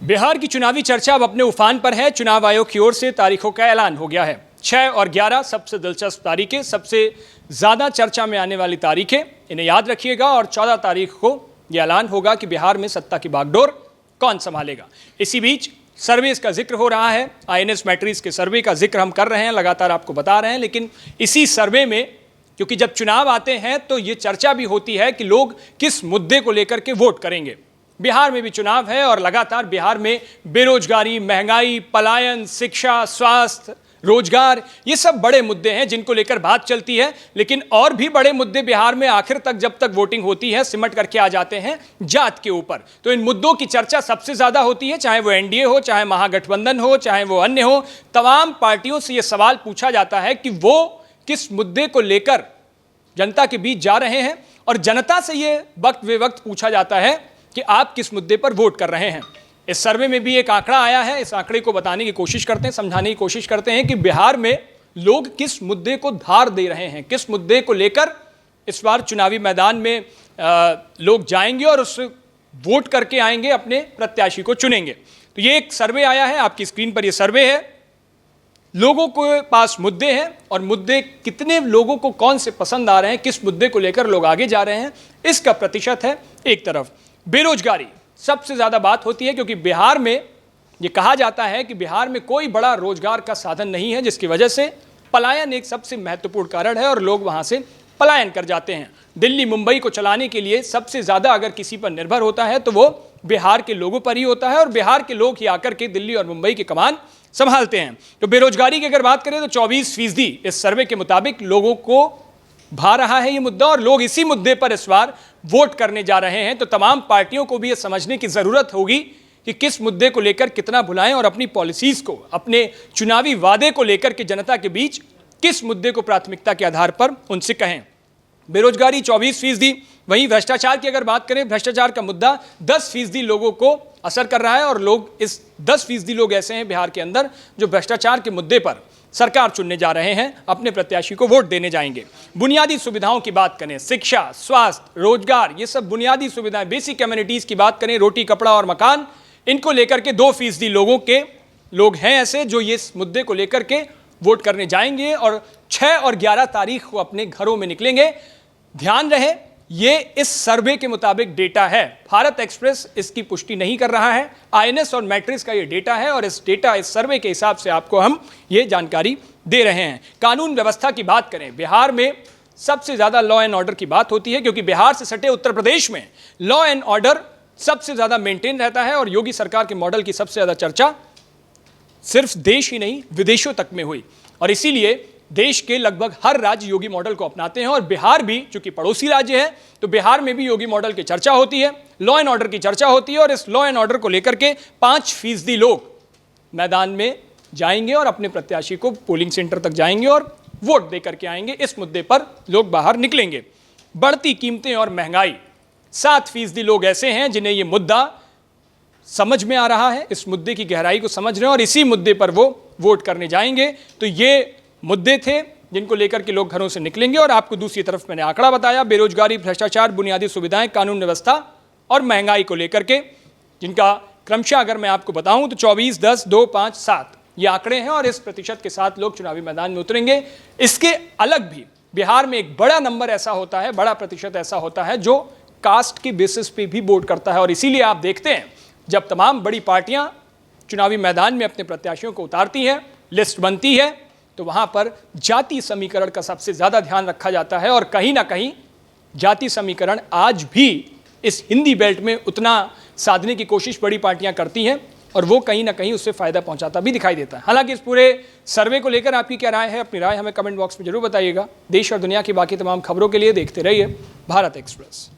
बिहार की चुनावी चर्चा अब अपने उफान पर है। चुनाव आयोग की ओर से तारीखों का ऐलान हो गया है। 6 और 11 सबसे दिलचस्प तारीखें, सबसे ज़्यादा चर्चा में आने वाली तारीखें, इन्हें याद रखिएगा। और 14 तारीख को यह ऐलान होगा कि बिहार में सत्ता की बागडोर कौन संभालेगा। इसी बीच सर्वेस का जिक्र हो रहा है। INS मैट्रिक्स के सर्वे का जिक्र हम कर रहे हैं, लगातार आपको बता रहे हैं। लेकिन इसी सर्वे में, क्योंकि जब चुनाव आते हैं तो ये चर्चा भी होती है कि लोग किस मुद्दे को लेकर के वोट करेंगे। बिहार में भी चुनाव है और लगातार बिहार में बेरोजगारी, महंगाई, पलायन, शिक्षा, स्वास्थ्य, रोजगार, ये सब बड़े मुद्दे हैं जिनको लेकर बात चलती है। लेकिन और भी बड़े मुद्दे बिहार में आखिर तक जब तक वोटिंग होती है सिमट करके आ जाते हैं जात के ऊपर। तो इन मुद्दों की चर्चा सबसे ज्यादा होती है, चाहे वो NDA हो, चाहे महागठबंधन हो, चाहे वो अन्य हो। तमाम पार्टियों से यह सवाल पूछा जाता है कि वो किस मुद्दे को लेकर जनता के बीच जा रहे हैं, और जनता से यह वक्त बे वक्त पूछा जाता है कि आप किस मुद्दे पर वोट कर रहे हैं। इस सर्वे में भी एक आंकड़ा आया है। इस आंकड़े को बताने की कोशिश करते हैं, समझाने की कोशिश करते हैं कि बिहार में लोग किस मुद्दे को धार दे रहे हैं, किस मुद्दे को लेकर इस बार चुनावी मैदान में लोग जाएंगे और उस वोट करके आएंगे, अपने प्रत्याशी को चुनेंगे। तो ये एक सर्वे आया है, आपकी स्क्रीन पर यह सर्वे है। लोगों के पास मुद्दे हैं और मुद्दे कितने लोगों को कौन से पसंद आ रहे हैं, किस मुद्दे को लेकर लोग आगे जा रहे हैं, इसका प्रतिशत है। एक तरफ बेरोजगारी सबसे ज्यादा बात होती है, क्योंकि बिहार में यह कहा जाता है कि बिहार में कोई बड़ा रोजगार का साधन नहीं है, जिसकी वजह से पलायन एक सबसे महत्वपूर्ण कारण है और लोग वहां से पलायन कर जाते हैं। दिल्ली मुंबई को चलाने के लिए सबसे ज्यादा अगर किसी पर निर्भर होता है तो वो बिहार के लोगों पर ही होता है, और बिहार के लोग ही आकर के दिल्ली और मुंबई की कमान संभालते हैं। तो बेरोजगारी की अगर बात करें तो 24% इस सर्वे के मुताबिक लोगों को भा रहा है ये मुद्दा, और लोग इसी मुद्दे पर इस बार वोट करने जा रहे हैं। तो तमाम पार्टियों को भी यह समझने की जरूरत होगी कि किस मुद्दे को लेकर कितना भुलाएं और अपनी पॉलिसीज को, अपने चुनावी वादे को लेकर के जनता के बीच किस मुद्दे को प्राथमिकता के आधार पर उनसे कहें। बेरोजगारी 24%। वहीं भ्रष्टाचार की अगर बात करें, भ्रष्टाचार का मुद्दा 10% लोगों को असर कर रहा है, और लोग इस 10% लोग ऐसे हैं बिहार के अंदर जो भ्रष्टाचार के मुद्दे पर सरकार चुनने जा रहे हैं, अपने प्रत्याशी को वोट देने जाएंगे। बुनियादी सुविधाओं की बात करें, शिक्षा, स्वास्थ्य, रोजगार, ये सब बुनियादी सुविधाएं, बेसिक कम्युनिटीज की बात करें, रोटी, कपड़ा और मकान, इनको लेकर के 2% लोग हैं ऐसे जो ये मुद्दे को लेकर के वोट करने जाएंगे और 6 और 11 तारीख को अपने घरों में निकलेंगे। ध्यान रहे, ये इस सर्वे के मुताबिक डेटा है। भारत एक्सप्रेस इसकी पुष्टि नहीं कर रहा है। INS और मैट्रिक्स का ये डेटा है, और इस डेटा, इस सर्वे के हिसाब से आपको हम ये जानकारी दे रहे हैं। कानून व्यवस्था की बात करें, बिहार में सबसे ज्यादा लॉ एंड ऑर्डर की बात होती है, क्योंकि बिहार से सटे उत्तर प्रदेश में लॉ एंड ऑर्डर सबसे ज्यादा मेंटेन रहता है। और योगी सरकार के मॉडल की सबसे ज्यादा चर्चा सिर्फ देश ही नहीं विदेशों तक में हुई, और इसीलिए देश के लगभग हर राज्य योगी मॉडल को अपनाते हैं। और बिहार भी चूंकि पड़ोसी राज्य है, तो बिहार में भी योगी मॉडल की चर्चा होती है, लॉ एंड ऑर्डर की चर्चा होती है। और इस लॉ एंड ऑर्डर को लेकर के 5% लोग मैदान में जाएंगे और अपने प्रत्याशी को पोलिंग सेंटर तक जाएंगे और वोट दे करके आएंगे। इस मुद्दे पर लोग बाहर निकलेंगे। बढ़ती कीमतें और महंगाई, 7% लोग ऐसे हैं जिन्हें यह मुद्दा समझ में आ रहा है, इस मुद्दे की गहराई को समझ रहे हैं, और इसी मुद्दे पर वो वोट करने जाएंगे। तो ये मुद्दे थे जिनको लेकर के लोग घरों से निकलेंगे। और आपको दूसरी तरफ मैंने आंकड़ा बताया, बेरोजगारी, भ्रष्टाचार, बुनियादी सुविधाएं, कानून व्यवस्था और महंगाई को लेकर के, जिनका क्रमशः अगर मैं आपको बताऊं तो 24, 10, 2, 5, 7 ये आंकड़े हैं, और इस प्रतिशत के साथ लोग चुनावी मैदान में उतरेंगे। इसके अलग भी बिहार में एक बड़ा नंबर ऐसा होता है, बड़ा प्रतिशत ऐसा होता है जो कास्ट के बेसिस पे भी वोट करता है। और इसीलिए आप देखते हैं जब तमाम बड़ी पार्टियां चुनावी मैदान में अपने प्रत्याशियों को उतारती हैं, लिस्ट बनती है, तो वहां पर जाति समीकरण का सबसे ज्यादा ध्यान रखा जाता है। और कहीं ना कहीं जाति समीकरण आज भी इस हिंदी बेल्ट में उतना साधने की कोशिश बड़ी पार्टियां करती हैं, और वो कहीं ना कहीं उससे फायदा पहुंचाता भी दिखाई देता है। हालांकि इस पूरे सर्वे को लेकर आपकी क्या राय है, अपनी राय हमें कमेंट बॉक्स में जरूर बताइएगा। देश और दुनिया की बाकी तमाम खबरों के लिए देखते रहिए भारत एक्सप्रेस।